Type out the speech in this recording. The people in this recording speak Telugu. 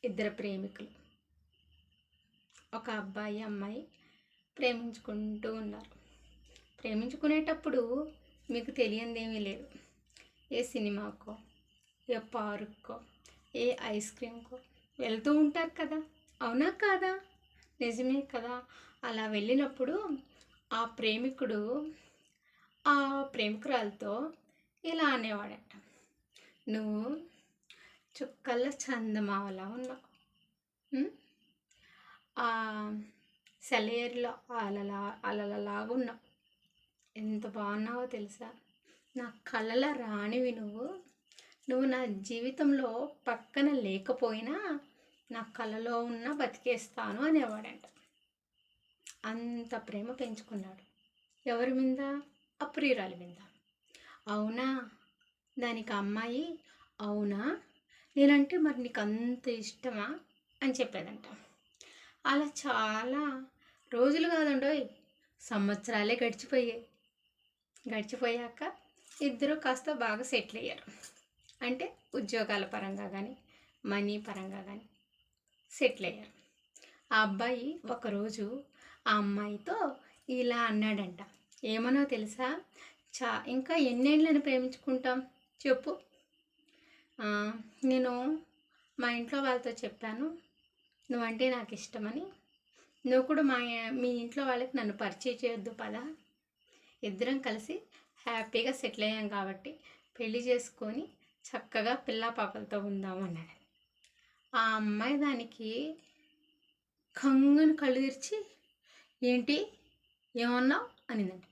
ఇద్దరు ప్రేమికులు, ఒక అబ్బాయి అమ్మాయి ప్రేమించుకుంటూ ఉన్నారు. ప్రేమించుకునేటప్పుడు మీకు తెలియందేమీ లేదు. ఏ సినిమాకో, ఏ పార్క్కో, ఏ ఐస్ క్రీమ్కో వెళ్తూ ఉంటారు కదా, అవునా కాదా? నిజమే కదా. అలా వెళ్ళినప్పుడు ఆ ప్రేమికుడు ఆ ప్రేమికురాలతో ఇలా అనేవాడట, నువ్వు చుక్కల్లో చందమామలా ఉన్నావు, ఉమ్, ఆ సెలయేరులో అలలలాగా ఉన్నావు, ఎంత బాగున్నావో తెలుసా, నా కలల రాణివి నువ్వు. నువ్వు నా జీవితంలో పక్కన లేకపోయినా నా కలలో ఉన్న బతికేస్తాను అనేవాడంట. అంత ప్రేమ పెంచుకున్నాడు. ఎవరి మీద? ఆ ప్రియురాలి మీద. అవునా? దానికి అమ్మాయి అవునా, నేనంటే మరి నీకు అంత ఇష్టమా అని చెప్పేదంట. అలా చాలా రోజులు కాదండోయ్, సంవత్సరాలే గడిచిపోయాక ఇద్దరు కాస్త బాగా సెటిల్ అయ్యారు. అంటే ఉద్యోగాల పరంగా కానీ మనీ పరంగా కానీ సెటిల్ అయ్యారు. ఆ అబ్బాయి ఒకరోజు ఆ అమ్మాయితో ఇలా అన్నాడంట, ఏమనో తెలుసా, ఇంకా ఎన్నేళ్ళని ప్రేమించుకుంటాం చెప్పు. నేను మా ఇంట్లో వాళ్ళతో చెప్పాను నువ్వంటే నాకు ఇష్టమని. నువ్వు కూడా మీ ఇంట్లో వాళ్ళకి నన్ను పరిచయం చేయొద్దు పదా. ఇద్దరం కలిసి హ్యాపీగా సెటిల్ అయ్యాం కాబట్టి పెళ్లి చేసుకొని చక్కగా పిల్లా పాపలతో ఉందాం అన్నాడు. ఆ అమ్మాయి దానికి కంగుని కళ్ళు తెరిచి ఏంటి ఏమన్నావు అనిందంట.